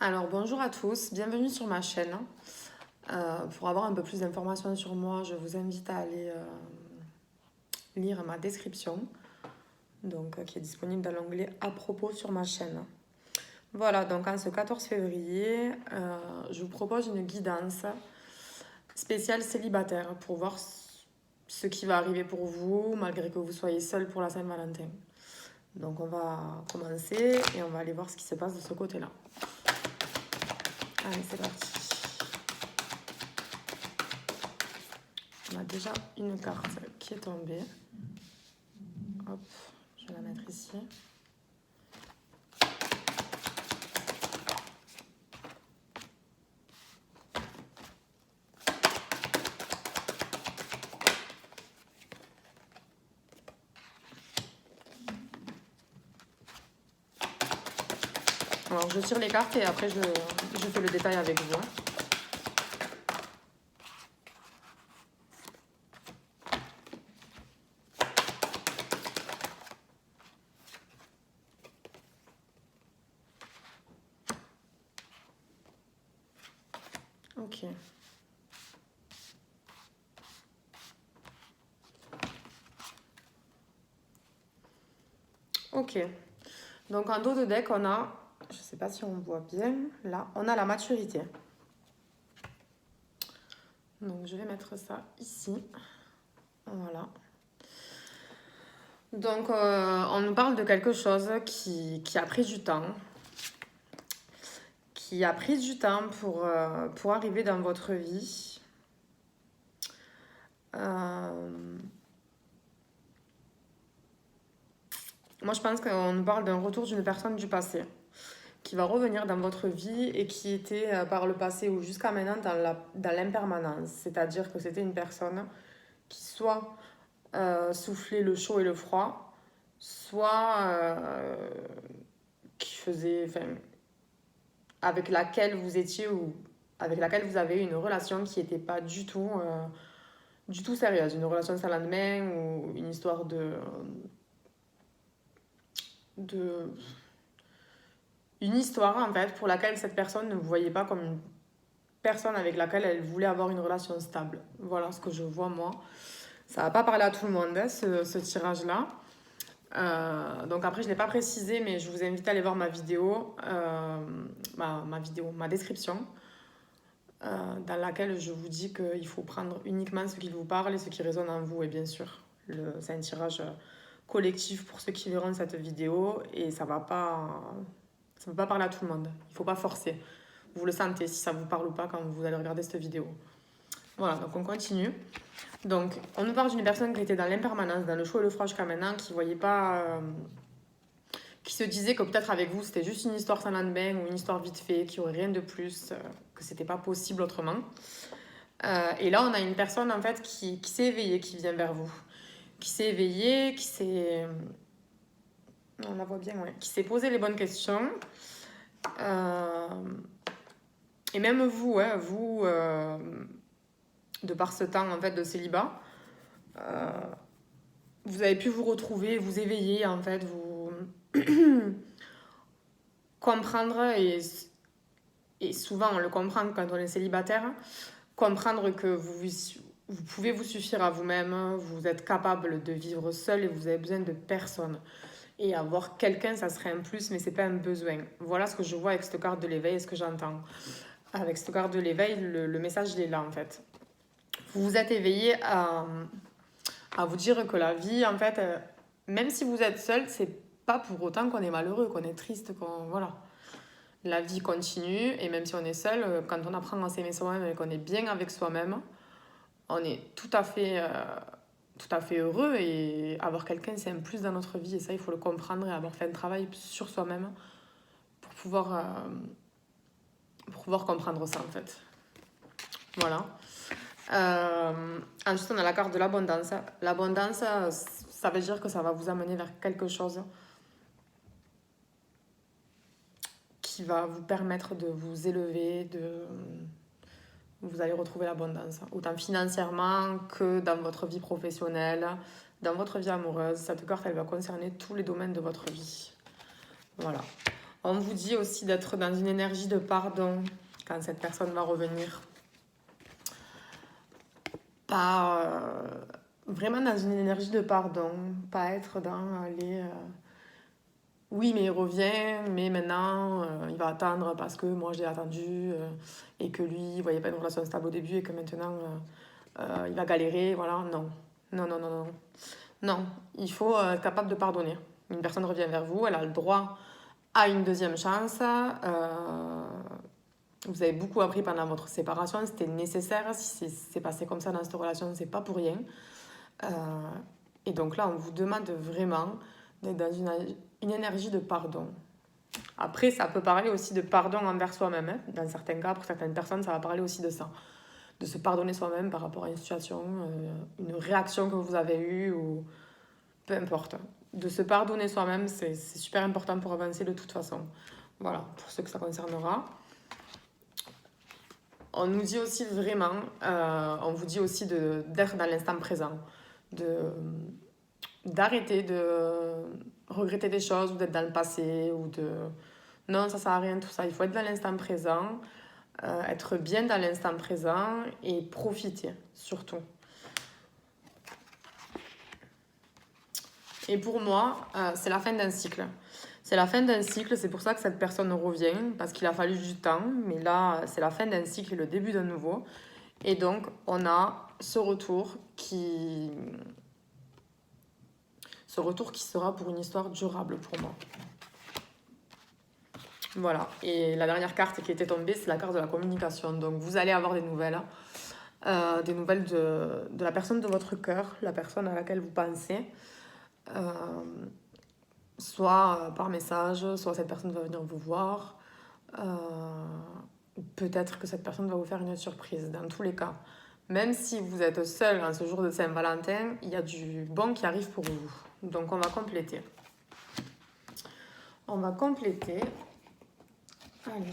Alors bonjour à tous, bienvenue sur ma chaîne. Pour avoir un peu plus d'informations sur moi, je vous invite à aller lire ma description, qui est disponible dans l'onglet à propos sur ma chaîne. Voilà, donc en ce 14 février, je vous propose une guidance spéciale célibataire pour voir ce qui va arriver pour vous malgré que vous soyez seul pour la Saint-Valentin. Donc on va commencer et on va aller voir ce qui se passe de ce côté-là. Allez, c'est parti. On a déjà une carte qui est tombée. Hop, je vais la mettre ici. Alors je tire les cartes et après je fais le détail avec vous. Ok. Ok. Donc en dos de deck, on a, je sais pas si on voit bien, là, on a la maturité. Donc je vais mettre ça ici. Voilà. Donc on nous parle de quelque chose qui a pris du temps. Qui a pris du temps pour arriver dans votre vie. Moi, je pense qu'on nous parle d'un retour d'une personne du passé qui va revenir dans votre vie et qui était par le passé ou jusqu'à maintenant dans l'impermanence. C'est-à-dire que c'était une personne qui soit soufflait le chaud et le froid, soit qui faisait, enfin, avec laquelle vous étiez ou avec laquelle vous avez une relation qui n'était pas du tout sérieuse. Une relation sans lendemain ou une histoire de une histoire en fait pour laquelle cette personne ne vous voyait pas comme une personne avec laquelle elle voulait avoir une relation stable. Voilà ce que je vois moi. Ça va pas parler à tout le monde ce tirage là. Donc après je l'ai pas précisé mais je vous invite à aller voir ma vidéo, ma description dans laquelle je vous dis qu'il faut prendre uniquement ce qui vous parle et ce qui résonne en vous. Et bien sûr c'est un tirage collectif pour ceux qui verront cette vidéo et ça va pas parler à tout le monde. Il faut pas forcer. Vous le sentez si ça vous parle ou pas quand vous allez regarder cette vidéo. Voilà, donc on continue. Donc, on nous parle d'une personne qui était dans l'impermanence, dans le chaud et le froid jusqu'à maintenant, qui voyait pas... qui se disait que peut-être avec vous, c'était juste une histoire sans lendemain ou une histoire vite fait, qui aurait rien de plus, que c'était pas possible autrement. Et là, on a une personne, en fait, qui s'est éveillée, qui vient vers vous. Qui s'est éveillée, qui s'est... On la voit bien, ouais. Qui s'est posé les bonnes questions. Et même vous, ouais, vous, de par ce temps en fait de célibat, vous avez pu vous retrouver, vous éveiller en fait, vous comprendre et souvent on le comprend quand on est célibataire, comprendre que vous pouvez vous suffire à vous-même, vous êtes capable de vivre seul et vous avez besoin de personne. Et avoir quelqu'un, ça serait un plus, mais c'est pas un besoin. Voilà ce que je vois avec cette carte de l'éveil et ce que j'entends. Avec cette carte de l'éveil, le message il est là en fait. Vous vous êtes éveillé à vous dire que la vie, en fait, même si vous êtes seul, c'est pas pour autant qu'on est malheureux, qu'on est triste, voilà. La vie continue et même si on est seul, quand on apprend à s'aimer soi-même et qu'on est bien avec soi-même, on est tout à fait heureux et avoir quelqu'un, c'est un plus dans notre vie et ça, il faut le comprendre et avoir fait un travail sur soi-même pour pouvoir comprendre ça, en fait. Voilà. Ensuite, on a la carte de l'abondance. L'abondance, ça veut dire que ça va vous amener vers quelque chose qui va vous permettre de vous élever, vous allez retrouver l'abondance, autant financièrement que dans votre vie professionnelle, dans votre vie amoureuse. Cette carte, elle va concerner tous les domaines de votre vie. Voilà. On vous dit aussi d'être dans une énergie de pardon quand cette personne va revenir. Pas vraiment dans une énergie de pardon, pas être dans les oui mais il revient, mais maintenant il va attendre parce que moi je l'ai attendu et que lui il voyait pas une relation stable au début et que maintenant il va galérer, voilà, non. Non, non, non, non. Non, il faut être capable de pardonner. Une personne revient vers vous, elle a le droit à une deuxième chance. Vous avez beaucoup appris pendant votre séparation, c'était nécessaire. Si c'est passé comme ça dans cette relation, c'est pas pour rien. Et donc là, on vous demande vraiment d'être dans une énergie de pardon. Après, ça peut parler aussi de pardon envers soi-même. Hein. Dans certains cas, pour certaines personnes, ça va parler aussi de ça. De se pardonner soi-même par rapport à une situation, une réaction que vous avez eue, ou peu importe. De se pardonner soi-même, c'est super important pour avancer de toute façon. Voilà, pour ceux que ça concernera. On nous dit aussi vraiment, on vous dit aussi d'être dans l'instant présent, d'arrêter de regretter des choses ou d'être dans le passé ou de... Non, ça sert à rien tout ça, il faut être dans l'instant présent, être bien dans l'instant présent et profiter surtout. Et pour moi, c'est la fin d'un cycle. C'est la fin d'un cycle, c'est pour ça que cette personne revient, parce qu'il a fallu du temps, mais là, c'est la fin d'un cycle et le début d'un nouveau. Et donc, on a ce retour qui sera pour une histoire durable pour moi. Voilà. Et la dernière carte qui était tombée, c'est la carte de la communication. Donc, vous allez avoir des nouvelles de la personne de votre cœur, la personne à laquelle vous pensez. Soit par message, soit cette personne va venir vous voir. Peut-être que cette personne va vous faire une surprise. Dans tous les cas, même si vous êtes seul en ce jour de Saint-Valentin, il y a du bon qui arrive pour vous. Donc on va compléter. On va compléter. Allez.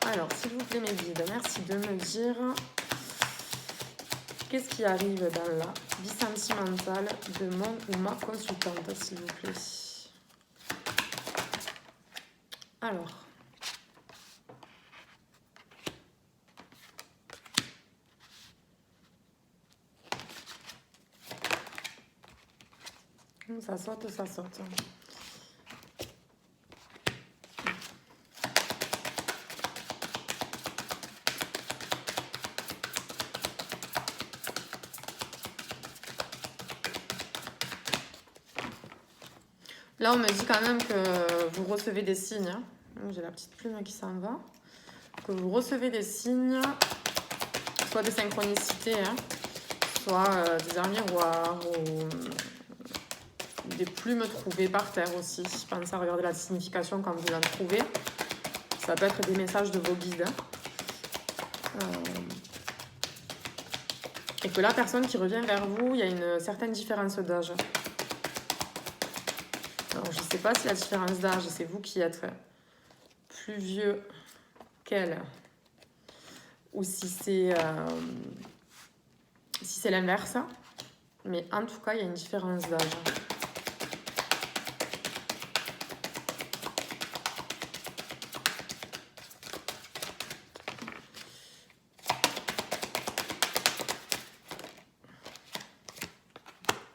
Alors, s'il vous plaît, mes guides, merci de me dire qu'est-ce qui arrive dans la vie sentimentale de mon ou ma consultante, s'il vous plaît. Alors. Ça saute, ça saute. Là, on me dit quand même que vous recevez des signes. Hein. J'ai la petite plume qui s'en va. Que vous recevez des signes, soit des synchronicités, hein, soit des arts miroirs ou des plumes trouvées par terre aussi. Pensez à regarder la signification quand vous en trouvez. Ça peut être des messages de vos guides. Et que la personne qui revient vers vous, il y a une certaine différence d'âge. Alors, je ne sais pas si la différence d'âge, c'est vous qui êtes plus vieux qu'elle, ou si c'est l'inverse. Mais en tout cas, il y a une différence d'âge.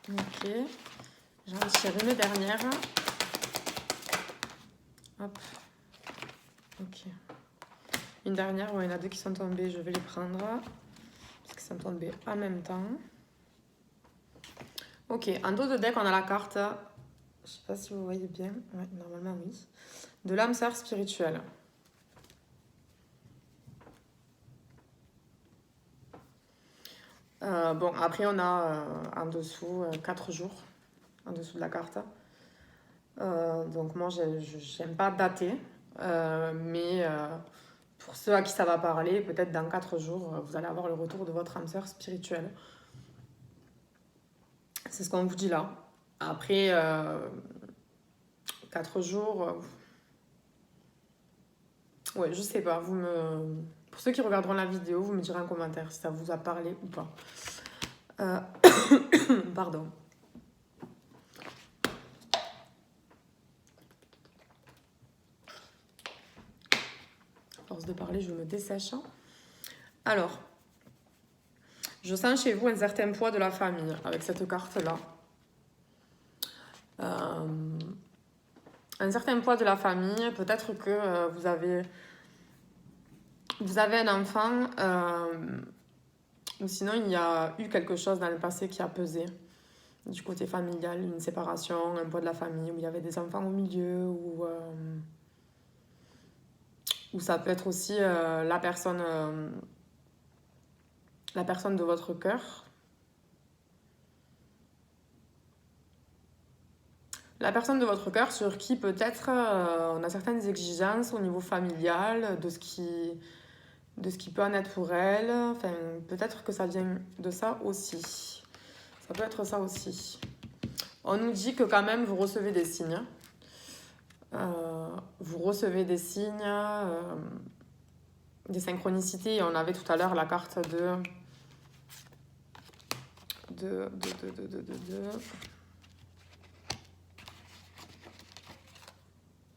Ok, j'en tire une dernière. Hop. Ok. Une dernière, ouais, il y en a deux qui sont tombées, je vais les prendre. Parce qu'ils sont tombés en même temps. Ok, en dos de deck, on a la carte, je sais pas si vous voyez bien, ouais, normalement oui, de l'âme sœur spirituelle. Bon, après on a en dessous 4 jours, en dessous de la carte. Donc moi, j'aime pas dater, mais pour ceux à qui ça va parler, peut-être dans 4 jours, vous allez avoir le retour de votre âme sœur spirituelle. C'est ce qu'on vous dit là. Après 4 jours, ouais, je sais pas. Pour ceux qui regarderont la vidéo, vous me direz en commentaire si ça vous a parlé ou pas. Euh, Pardon. À force de parler, je me dessèche. Alors, je sens chez vous un certain poids de la famille avec cette carte-là. Un certain poids de la famille, peut-être que vous avez un enfant ou sinon il y a eu quelque chose dans le passé qui a pesé du côté familial, une séparation, un poids de la famille où il y avait des enfants au milieu ou ça peut être aussi la personne de votre cœur. La personne de votre cœur sur qui peut-être on a certaines exigences au niveau familial, de ce qui peut en être pour elle. Enfin, peut-être que ça vient de ça aussi. Ça peut être ça aussi. On nous dit que quand même vous recevez des signes. Vous recevez des signes, des synchronicités. On avait tout à l'heure la carte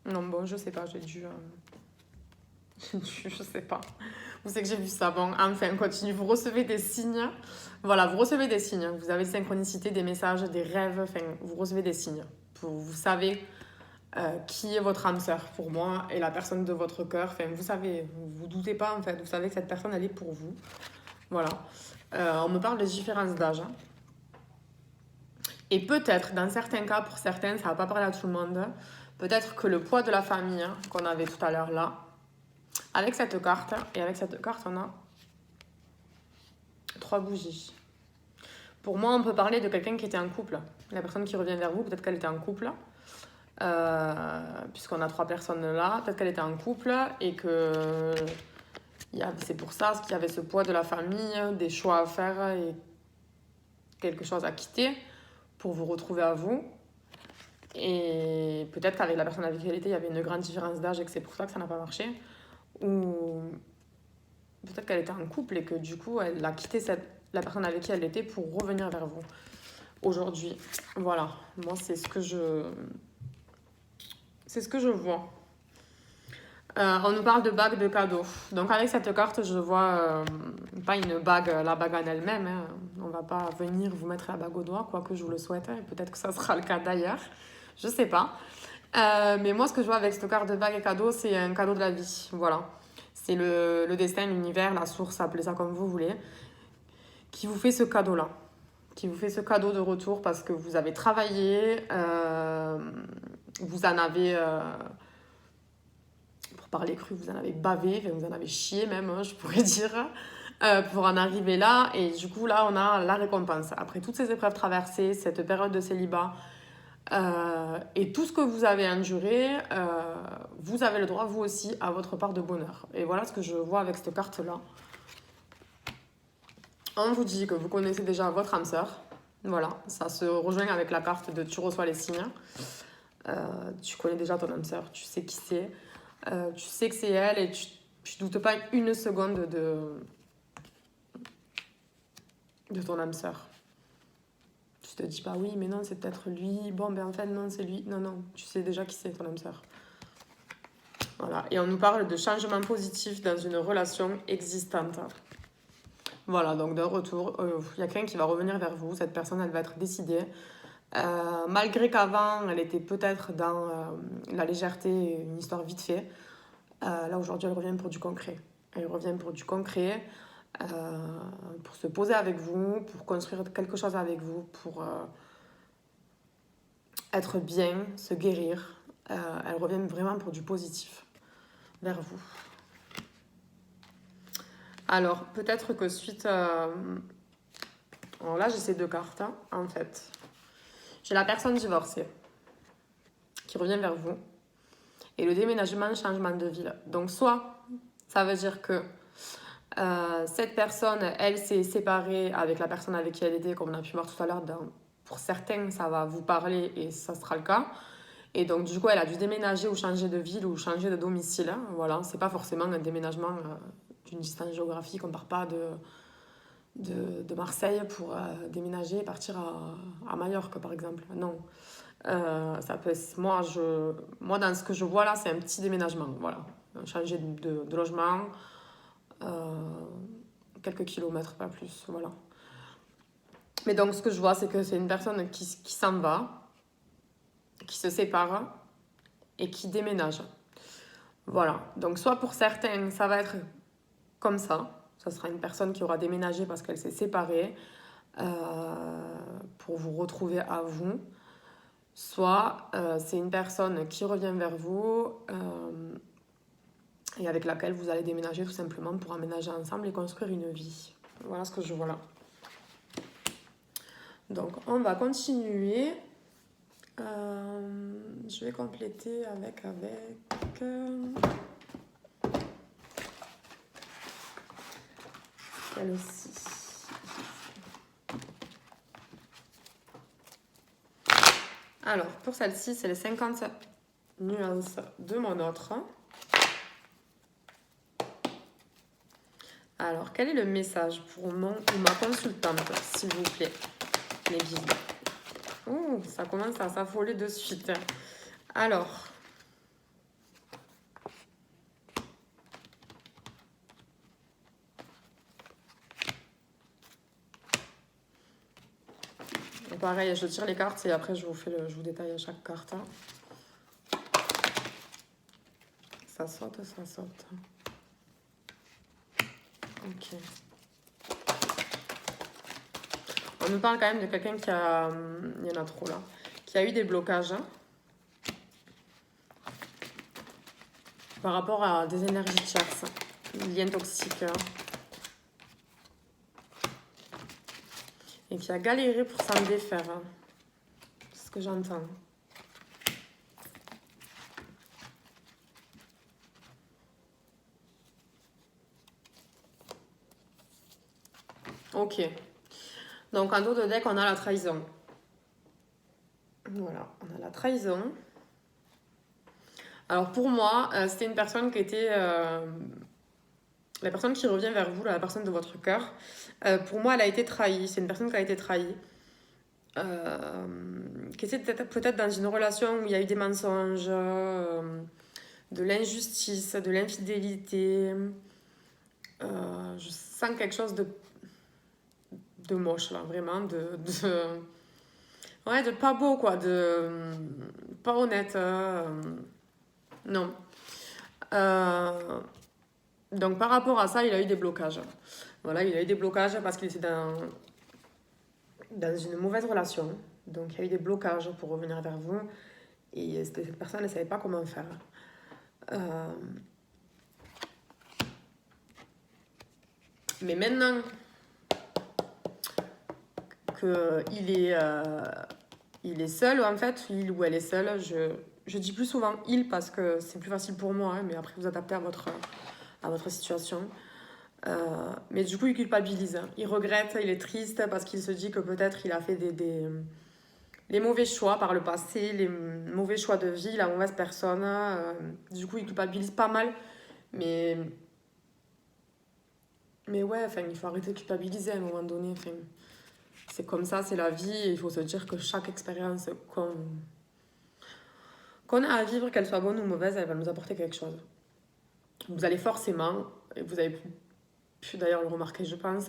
Non, bon, je sais pas, j'ai dû... je sais pas. Vous savez que j'ai vu ça. Bon, enfin, on continue. Vous recevez des signes. Voilà, vous recevez des signes. Vous avez des synchronicités, des messages, des rêves. Enfin, vous recevez des signes. Vous savez qui est votre âme sœur pour moi et la personne de votre cœur. Enfin, vous savez, vous doutez pas en fait. Vous savez que cette personne, elle est pour vous. Voilà. On me parle des différences d'âge. Et peut-être, dans certains cas, pour certains, ça va pas parler à tout le monde, peut-être que le poids de la famille qu'on avait tout à l'heure là, avec cette carte, et avec cette carte, on a 3 bougies. Pour moi, on peut parler de quelqu'un qui était en couple. La personne qui revient vers vous, peut-être qu'elle était en couple. Puisqu'on a 3 personnes là, peut-être qu'elle était en couple et que c'est pour ça qu'il y avait ce poids de la famille, des choix à faire et quelque chose à quitter pour vous retrouver à vous. Et peut-être qu'avec la personne avec qui elle était, il y avait une grande différence d'âge et que c'est pour ça que ça n'a pas marché. Ou peut-être qu'elle était en couple et que du coup, elle a quitté la personne avec qui elle était pour revenir vers vous aujourd'hui. Voilà, moi c'est ce que je vois. On nous parle de bague de cadeau. Donc avec cette carte, je vois pas une bague, la bague en elle-même. Hein. On va pas venir vous mettre la bague au doigt, quoique je vous le souhaite. Et peut-être que ça sera le cas d'ailleurs. Je sais pas. Mais moi, ce que je vois avec cette carte de bague et cadeau, c'est un cadeau de la vie. Voilà. C'est le destin, l'univers, la source, appelez ça comme vous voulez, qui vous fait ce cadeau-là. Qui vous fait ce cadeau de retour parce que vous avez travaillé, vous en avez... parler cru, vous en avez bavé, vous en avez chié même, hein, je pourrais dire, pour en arriver là. Et du coup, là, on a la récompense. Après toutes ces épreuves traversées, cette période de célibat, et tout ce que vous avez enduré, vous avez le droit, vous aussi, à votre part de bonheur. Et voilà ce que je vois avec cette carte-là. On vous dit que vous connaissez déjà votre âme sœur. Voilà, ça se rejoint avec la carte de tu reçois les signes. Tu connais déjà ton âme sœur, tu sais qui c'est. Tu sais que c'est elle et tu doutes pas une seconde de ton âme sœur. Tu te dis pas oui, mais non, c'est peut-être lui. Bon, ben en fait, non, c'est lui. Non, non, tu sais déjà qui c'est ton âme sœur. Voilà, et on nous parle de changement positif dans une relation existante. Voilà, donc d'un retour, il y a quelqu'un qui va revenir vers vous. Cette personne, elle va être décidée. Malgré qu'avant, elle était peut-être dans la légèreté, une histoire vite fait. Là, aujourd'hui, elle revient pour du concret. Elle revient pour du concret, pour se poser avec vous, pour construire quelque chose avec vous, pour être bien, se guérir. Elle revient vraiment pour du positif vers vous. Alors, peut-être que suite... Alors là, j'ai ces 2 cartes, hein, en fait. J'ai la personne divorcée qui revient vers vous. Et le déménagement, changement de ville. Donc, soit ça veut dire que cette personne, elle s'est séparée avec la personne avec qui elle était, comme on a pu voir tout à l'heure. Pour certains, ça va vous parler et ça sera le cas. Et donc, du coup, elle a dû déménager ou changer de ville ou changer de domicile. Voilà, c'est pas forcément un déménagement d'une distance géographique. On part pas de Marseille pour déménager et partir à Majorque, par exemple. Non. Ça peut, moi, dans ce que je vois là, c'est un petit déménagement. Voilà. Changer de logement, quelques kilomètres, pas plus. Voilà. Mais donc, ce que je vois, c'est que c'est une personne qui s'en va, qui se sépare et qui déménage. Voilà. Donc, soit pour certains, ça va être comme ça. Ça sera une personne qui aura déménagé parce qu'elle s'est séparée pour vous retrouver à vous. Soit c'est une personne qui revient vers vous et avec laquelle vous allez déménager tout simplement pour aménager ensemble et construire une vie. Voilà ce que je vois là. Donc on va continuer. Je vais compléter avec celle-ci. Alors, pour celle-ci, c'est les 50 nuances de mon autre. Alors, quel est le message pour mon ou ma consultante, s'il vous plaît, les guides? Ouh, ça commence à s'affoler de suite. Alors, pareil, je tire les cartes et après je vous détaille à chaque carte. Ça saute, ça saute. Ok. On nous parle quand même de quelqu'un qui a... Il y en a trop là. Qui a eu des blocages par rapport à des énergies tierces, liens toxiques. Et qui a galéré pour s'en défaire. C'est ce que j'entends. Ok. Donc en dos de deck, on a la trahison. Voilà, on a la trahison. Alors pour moi, c'était une personne qui était... la personne qui revient vers vous, la personne de votre cœur. Pour moi, elle a été trahie. C'est une personne qui a été trahie. Qui était peut-être dans une relation où il y a eu des mensonges, de l'injustice, de l'infidélité. Je sens quelque chose de moche là, vraiment, ouais, de pas beau quoi, de pas honnête. Non. Donc par rapport à ça, il a eu des blocages. Voilà, il a eu des blocages parce qu'il était dans une mauvaise relation. Donc il y a eu des blocages pour revenir vers vous. Et cette personne ne savait pas comment faire. Mais maintenant qu'il est seul, en fait, il ou elle est seule, je dis plus souvent il parce que c'est plus facile pour moi, hein, mais après vous adaptez à votre situation. Mais du coup, il culpabilise. Il regrette, il est triste parce qu'il se dit que peut-être il a fait les mauvais choix par le passé, les mauvais choix de vie, la mauvaise personne. Du coup, il culpabilise pas mal. Mais ouais, enfin, il faut arrêter de culpabiliser à un moment donné. Enfin, c'est comme ça, c'est la vie. Et il faut se dire que chaque expérience qu'on a à vivre, qu'elle soit bonne ou mauvaise, elle va nous apporter quelque chose. Vous allez forcément, et vous avez pu d'ailleurs le remarquer, je pense,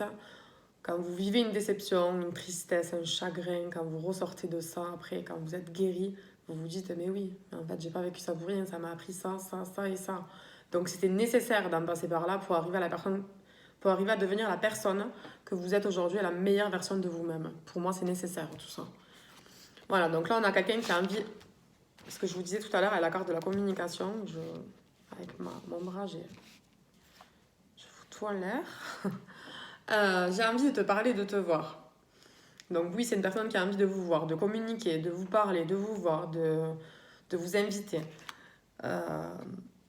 quand vous vivez une déception, une tristesse, un chagrin, quand vous ressortez de ça après, quand vous êtes guéri, vous vous dites, mais oui, en fait, j'ai pas vécu ça pour rien, ça m'a appris ça, ça, ça et ça. Donc c'était nécessaire d'en passer par là pour arriver à devenir la personne que vous êtes aujourd'hui, à la meilleure version de vous-même. Pour moi, c'est nécessaire tout ça. Voilà, donc là, on a quelqu'un qui a envie, ce que je vous disais tout à l'heure, à la carte de la communication, avec mon bras, je fous tout en l'air. J'ai envie de te parler, de te voir. Donc oui, c'est une personne qui a envie de vous voir, de communiquer, de vous parler, de vous voir, de vous inviter.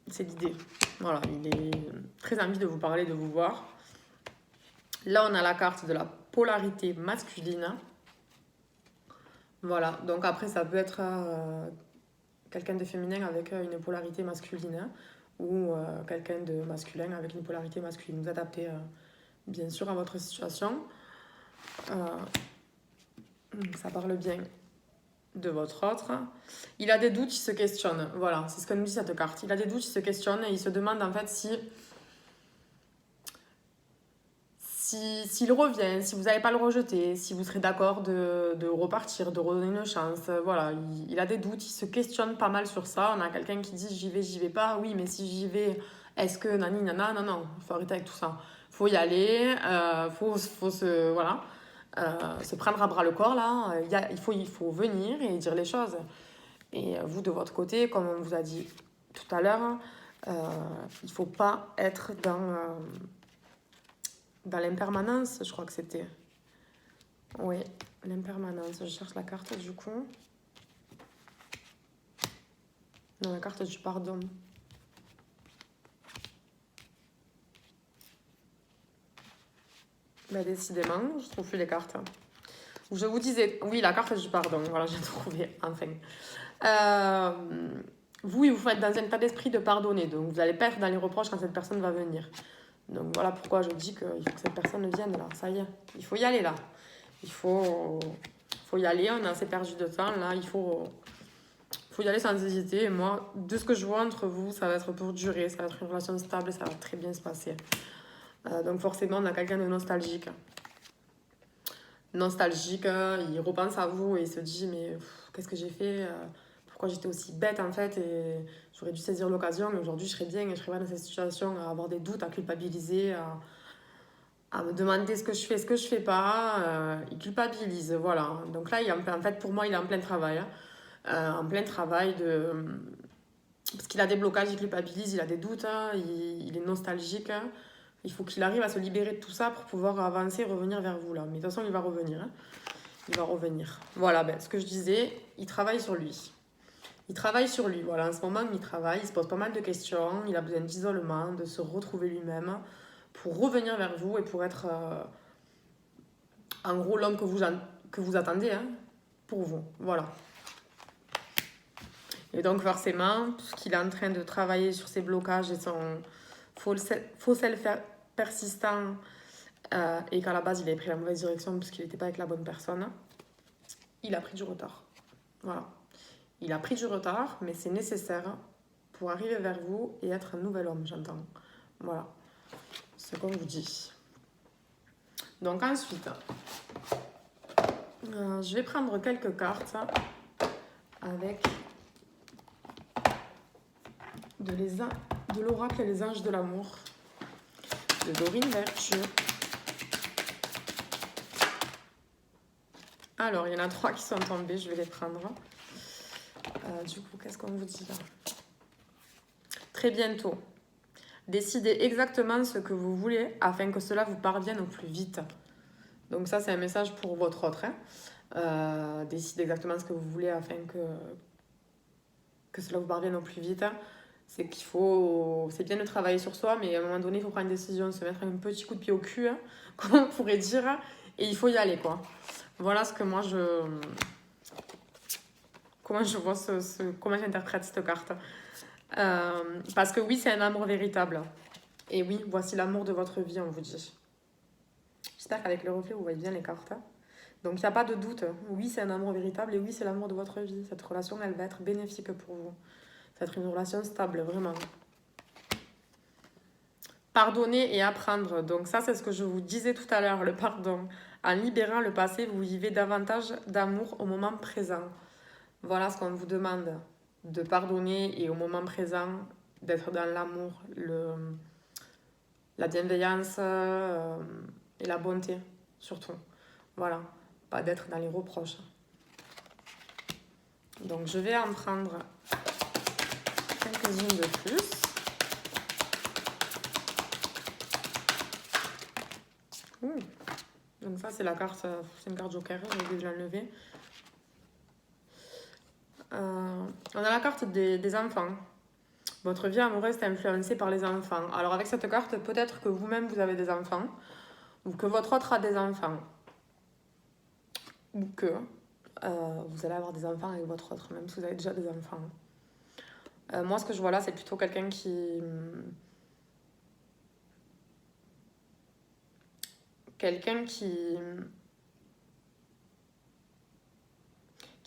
C'est l'idée. Voilà, il est très envie de vous parler, de vous voir. Là, on a la carte de la polarité masculine. Voilà, donc après, ça peut être quelqu'un de féminin avec une polarité masculine ou quelqu'un de masculin avec une polarité masculine. Vous adaptez bien sûr, à votre situation. Euh, ça parle bien de votre autre. Il a des doutes, il se questionne. Voilà, c'est ce que nous dit cette carte. Il a des doutes, il se questionne et il se demande en fait s'il revient, si vous n'allez pas le rejeter, si vous serez d'accord de repartir, de redonner une chance. Voilà, il a des doutes, il se questionne pas mal sur ça. On a quelqu'un qui dit j'y vais pas. Oui, mais si j'y vais, est-ce que nani nana? Non, non, il faut arrêter avec tout ça. Faut y aller, faut se, voilà, se prendre à bras le corps là. Il faut venir et dire les choses. Et vous, de votre côté, comme on vous a dit tout à l'heure, il ne faut pas être dans l'impermanence, je crois que c'était. Oui, l'impermanence. Je cherche la carte du coup. Non, la carte du pardon. Bah, décidément, je trouve plus les cartes. Je vous disais, oui, la carte du pardon. Voilà, j'ai trouvé, enfin. Vous faites dans un état d'esprit de pardonner. Donc, vous allez pas être dans les reproches quand cette personne va venir. Donc, voilà pourquoi je dis qu'il faut que cette personne vienne là. Ça y est, il faut y aller là. Il faut y aller. On a assez perdu de temps là. Il faut y aller sans hésiter. Et moi, de ce que je vois entre vous, ça va être pour durer. Ça va être une relation stable. Ça va très bien se passer. Donc, forcément, on a quelqu'un de nostalgique. Nostalgique, il repense à vous et il se dit mais qu'est-ce que j'ai fait, pourquoi j'étais aussi bête en fait, et j'aurais dû saisir l'occasion, mais aujourd'hui je serais bien et je serais pas dans cette situation à avoir des doutes, à culpabiliser, à me demander ce que je fais, ce que je fais pas. Il culpabilise, voilà. Donc là, en fait, pour moi, il est en plein travail, hein. En plein travail parce qu'il a des blocages, il culpabilise, il a des doutes, hein, il est nostalgique, hein. Il faut qu'il arrive à se libérer de tout ça pour pouvoir avancer et revenir vers vous là. Mais de toute façon, il va revenir, hein. Il va revenir. Voilà, ce que je disais, il travaille sur lui. Il travaille sur lui. Voilà, en ce moment, il travaille, il se pose pas mal de questions, il a besoin d'isolement, de se retrouver lui-même pour revenir vers vous et pour être, en gros, l'homme que vous attendez, hein, pour vous. Voilà. Et donc, forcément, tout ce qu'il est en train de travailler sur ses blocages et son faux self persistant, et qu'à la base, il avait pris la mauvaise direction parce qu'il n'était pas avec la bonne personne, il a pris du retard. Voilà. Il a pris du retard, mais c'est nécessaire pour arriver vers vous et être un nouvel homme, j'entends. Voilà. C'est comme je vous dis. Donc ensuite, je vais prendre quelques cartes avec de l'oracle et les anges de l'amour de Dorine Virtue. Alors, il y en a 3 qui sont tombés, je vais les prendre. Du coup, qu'est-ce qu'on vous dit là? Très bientôt. Décidez exactement ce que vous voulez afin que cela vous parvienne au plus vite. Donc ça, c'est un message pour votre autre, hein. Décidez exactement ce que vous voulez afin que cela vous parvienne au plus vite. C'est bien de travailler sur soi, mais à un moment donné, il faut prendre une décision, se mettre un petit coup de pied au cul, hein, comme on pourrait dire, et il faut y aller, quoi. Voilà ce que moi, comment je vois comment j'interprète cette carte. Parce que oui, c'est un amour véritable. Et oui, voici l'amour de votre vie, on vous dit. J'espère qu'avec le reflet, vous voyez bien les cartes. Donc, il n'y a pas de doute. Oui, c'est un amour véritable et oui, c'est l'amour de votre vie. Cette relation, elle va être bénéfique pour vous. Ça va être une relation stable, vraiment. Pardonner et apprendre. Donc ça, c'est ce que je vous disais tout à l'heure, le pardon. En libérant le passé, vous vivez davantage d'amour au moment présent. Voilà ce qu'on vous demande. De pardonner et au moment présent, d'être dans l'amour, la bienveillance et la bonté, surtout. Voilà, pas d'être dans les reproches. Donc je vais en prendre quelques-unes de plus. Donc ça, c'est la carte, c'est une carte joker, j'ai déjà l'enlever. On a la carte des enfants. Votre vie amoureuse est influencée par les enfants. Alors avec cette carte, peut-être que vous-même vous avez des enfants, ou que votre autre a des enfants, ou que vous allez avoir des enfants avec votre autre, même si vous avez déjà des enfants. Moi, ce que je vois là, c'est plutôt quelqu'un quelqu'un qui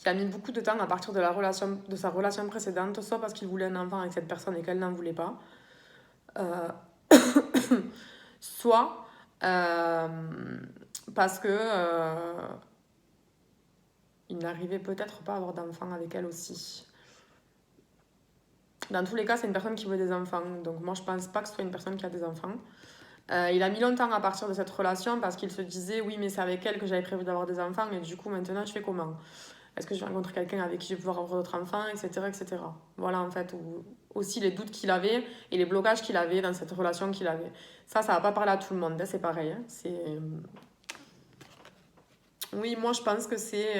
a mis beaucoup de temps à partir de sa relation précédente, soit parce qu'il voulait un enfant avec cette personne et qu'elle n'en voulait pas, euh, soit parce que il n'arrivait peut-être pas à avoir d'enfant avec elle aussi. Dans tous les cas, c'est une personne qui veut des enfants, donc moi je pense pas que ce soit une personne qui a des enfants. Il a mis longtemps à partir de cette relation parce qu'il se disait oui mais c'est avec elle que j'avais prévu d'avoir des enfants et du coup maintenant je fais comment? Est-ce que je vais rencontrer quelqu'un avec qui je vais pouvoir avoir d'autres enfants, etc., etc. Voilà en fait aussi les doutes qu'il avait et les blocages qu'il avait dans cette relation qu'il avait. Ça va pas parler à tout le monde, hein, c'est pareil. Hein. Oui, moi je pense que c'est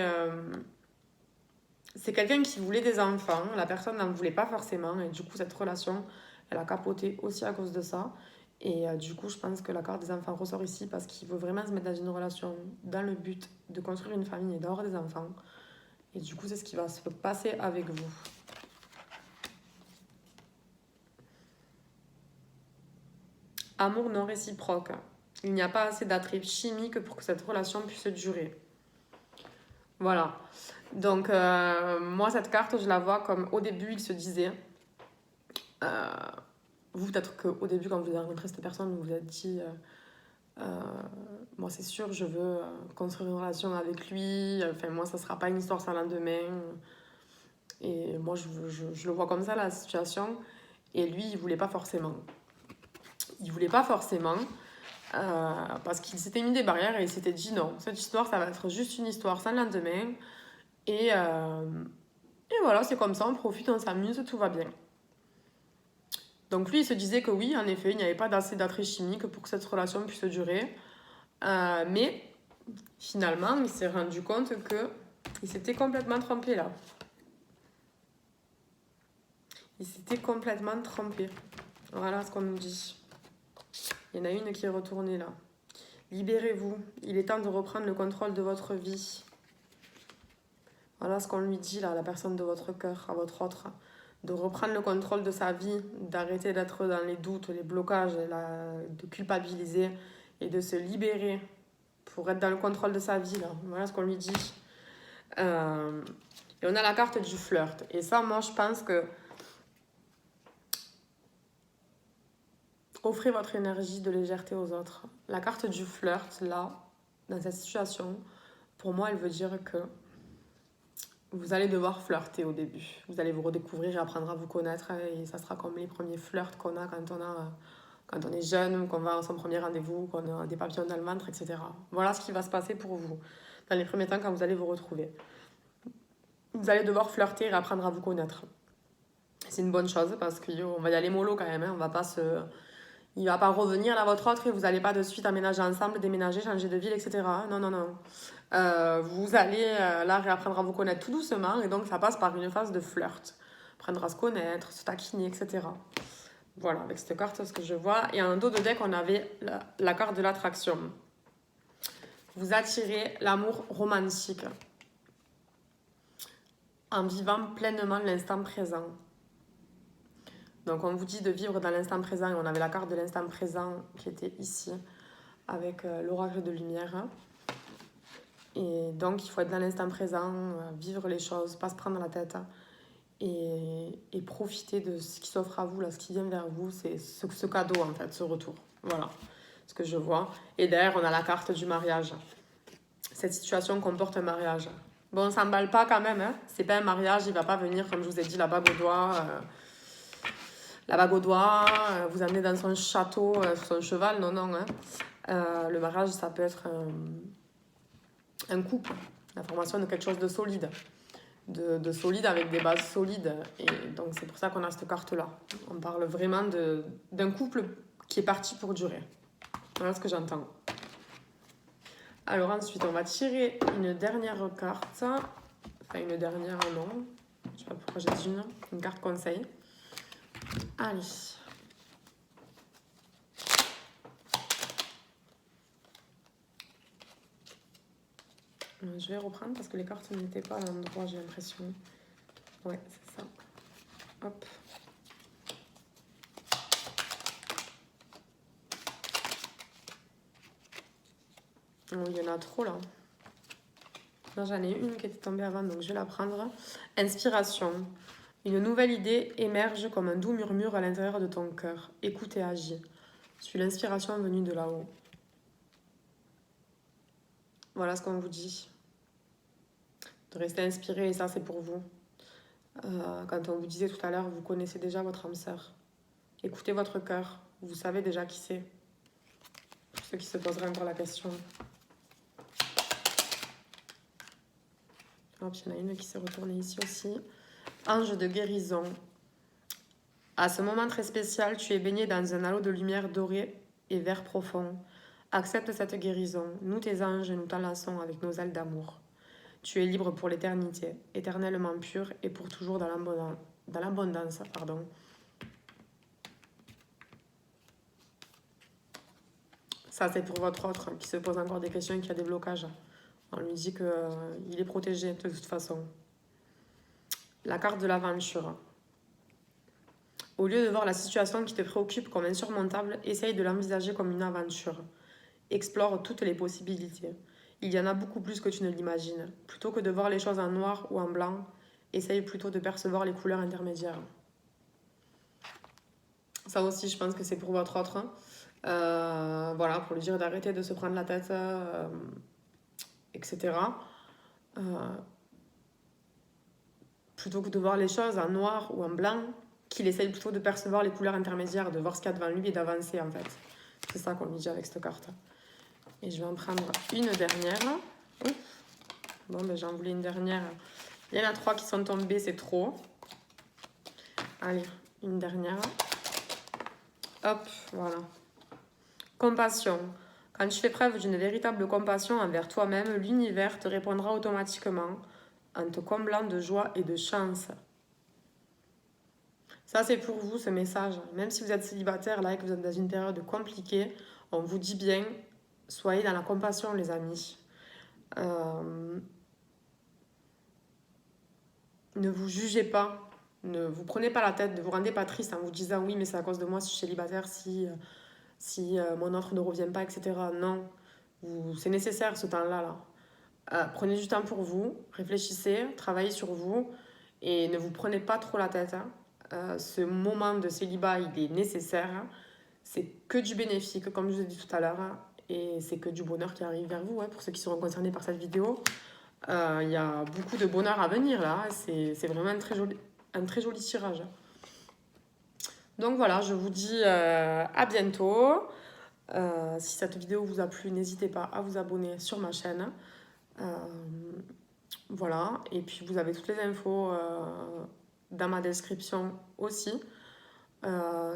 quelqu'un qui voulait des enfants, la personne n'en voulait pas forcément et du coup cette relation elle a capoté aussi à cause de ça. Et du coup, je pense que la carte des enfants ressort ici parce qu'il veut vraiment se mettre dans une relation dans le but de construire une famille et d'avoir des enfants. Et du coup, c'est ce qui va se passer avec vous. Amour non réciproque. Il n'y a pas assez d'attrait chimique pour que cette relation puisse durer. Voilà. Donc, moi, cette carte, je la vois comme au début, il se disait... vous, peut-être qu'au début, quand vous avez rencontré cette personne, vous vous êtes dit... moi c'est sûr je veux construire une relation avec lui, enfin moi ça sera pas une histoire sans lendemain et moi je le vois comme ça la situation et lui il voulait pas forcément parce qu'il s'était mis des barrières et il s'était dit non, cette histoire ça va être juste une histoire sans lendemain et, et voilà c'est comme ça, on profite, on s'amuse, tout va bien. Donc lui il se disait que oui en effet il n'y avait pas assez d'attrait chimique pour que cette relation puisse durer. Mais finalement, il s'est rendu compte qu'il s'était complètement trompé là. Il s'était complètement trompé. Voilà ce qu'on nous dit. Il y en a une qui est retournée là. Libérez-vous. Il est temps de reprendre le contrôle de votre vie. Voilà ce qu'on lui dit là, la personne de votre cœur, à votre autre. De reprendre le contrôle de sa vie, d'arrêter d'être dans les doutes, les blocages, de culpabiliser et de se libérer pour être dans le contrôle de sa vie. Là. Voilà ce qu'on lui dit. Et on a la carte du flirt. Et ça, moi, je pense que offrez votre énergie de légèreté aux autres. La carte du flirt, là, dans cette situation, pour moi, elle veut dire que vous allez devoir flirter au début. Vous allez vous redécouvrir et apprendre à vous connaître. Et ça sera comme les premiers flirts qu'on a quand on est jeune, qu'on va à son premier rendez-vous, qu'on a des papillons dans le ventre, etc. Voilà ce qui va se passer pour vous dans les premiers temps quand vous allez vous retrouver. Vous allez devoir flirter et apprendre à vous connaître. C'est une bonne chose parce qu'on va y aller mollo quand même. Hein. On va pas il va pas revenir là votre autre et vous n'allez pas de suite aménager ensemble, déménager, changer de ville, etc. Non, non, non. Vous allez là réapprendre à vous connaître tout doucement et donc ça passe par une phase de flirt. Apprendre à se connaître, se taquiner, etc. Voilà, avec cette carte, ce que je vois. Et en dos de deck, on avait la carte de l'attraction. Vous attirez l'amour romantique en vivant pleinement l'instant présent. Donc on vous dit de vivre dans l'instant présent et on avait la carte de l'instant présent qui était ici avec l'oracle de lumière. Et donc il faut être dans l'instant présent, vivre les choses, pas se prendre la tête et profiter de ce qui s'offre à vous, là, ce qui vient vers vous, c'est ce cadeau en fait, ce retour. Voilà ce que je vois. Et derrière on a la carte du mariage. Cette situation comporte un mariage. Bon, on s'emballe pas quand même, hein. C'est pas un mariage, il va pas venir, comme je vous ai dit, la bague au doigt, vous amener dans son château, sur son cheval, non, non. Hein. Le mariage, ça peut être un couple, la formation de quelque chose de solide. De solide avec des bases solides. Et donc, c'est pour ça qu'on a cette carte-là. On parle vraiment d'un couple qui est parti pour durer. Voilà ce que j'entends. Alors ensuite, on va tirer une dernière carte. Enfin, une dernière, non. Je sais pas pourquoi j'ai dit une carte conseil. Allez. Je vais reprendre parce que les cartes n'étaient pas à l'endroit, j'ai l'impression. Ouais, c'est ça. Hop. Oh, il y en a trop là. Là, j'en ai une qui était tombée avant, donc je vais la prendre. Inspiration. Une nouvelle idée émerge comme un doux murmure à l'intérieur de ton cœur. Écoute et agis. Suis l'inspiration venue de là-haut. Voilà ce qu'on vous dit. De rester inspiré, et ça, c'est pour vous. Quand on vous disait tout à l'heure, vous connaissez déjà votre âme sœur. Écoutez votre cœur. Vous savez déjà qui c'est. Pour ceux qui se poseraient encore la question. Hop, il y en a une qui s'est retournée ici aussi. Ange de guérison. À ce moment très spécial, tu es baigné dans un halo de lumière dorée et vert profond. Accepte cette guérison. Nous, tes anges, nous t'enlaçons avec nos ailes d'amour. Tu es libre pour l'éternité, éternellement pur et pour toujours dans l'abondance. Ça, c'est pour votre autre qui se pose encore des questions et qui a des blocages. On lui dit qu'il est protégé de toute façon. La carte de l'aventure. Au lieu de voir la situation qui te préoccupe comme insurmontable, essaye de l'envisager comme une aventure. Explore toutes les possibilités. Il y en a beaucoup plus que tu ne l'imagines. Plutôt que de voir les choses en noir ou en blanc, essaye plutôt de percevoir les couleurs intermédiaires. Ça aussi, je pense que c'est pour votre autre. Voilà, pour lui dire d'arrêter de se prendre la tête, etc. Plutôt que de voir les choses en noir ou en blanc, qu'il essaye plutôt de percevoir les couleurs intermédiaires, de voir ce qu'il y a devant lui et d'avancer en fait. C'est ça qu'on lui dit avec cette carte. Et je vais en prendre une dernière. Ouf. Bon, ben j'en voulais une dernière. Il y en a 3 qui sont tombées, c'est trop. Allez, une dernière. Hop, voilà. Compassion. Quand tu fais preuve d'une véritable compassion envers toi-même, l'univers te répondra automatiquement en te comblant de joie et de chance. Ça, c'est pour vous, ce message. Même si vous êtes célibataire, là, et que vous êtes dans une période compliquée, on vous dit bien, soyez dans la compassion, les amis. Ne vous jugez pas. Ne vous prenez pas la tête, ne vous rendez pas triste en vous disant oui, mais c'est à cause de moi si je suis célibataire, si mon offre ne revient pas, etc. Non, c'est nécessaire ce temps-là. Prenez du temps pour vous, réfléchissez, travaillez sur vous et ne vous prenez pas trop la tête. Ce moment de célibat, il est nécessaire. C'est que du bénéfique, comme je vous ai dit tout à l'heure. Et c'est que du bonheur qui arrive vers vous, pour ceux qui seront concernés par cette vidéo. Il y a beaucoup de bonheur à venir là. C'est vraiment un très joli tirage. Donc voilà, je vous dis à bientôt. Si cette vidéo vous a plu, n'hésitez pas à vous abonner sur ma chaîne. Voilà, et puis vous avez toutes les infos dans ma description aussi.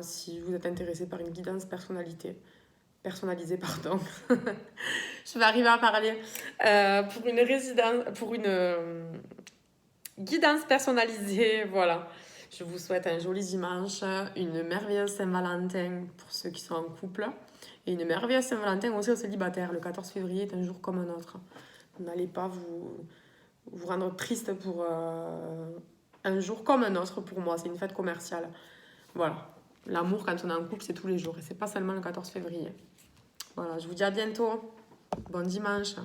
Si vous êtes intéressé par une guidance personnalisée, je vais arriver à parler, pour une guidance personnalisée, voilà. Je vous souhaite un joli dimanche, une merveilleuse Saint-Valentin pour ceux qui sont en couple, et une merveilleuse Saint-Valentin aussi aux célibataires. Le 14 février est un jour comme un autre. N'allez pas vous rendre triste pour un jour comme un autre pour moi. C'est une fête commerciale. Voilà. L'amour, quand on est en couple, c'est tous les jours. Et c'est pas seulement le 14 février. Voilà, je vous dis à bientôt. Bon dimanche.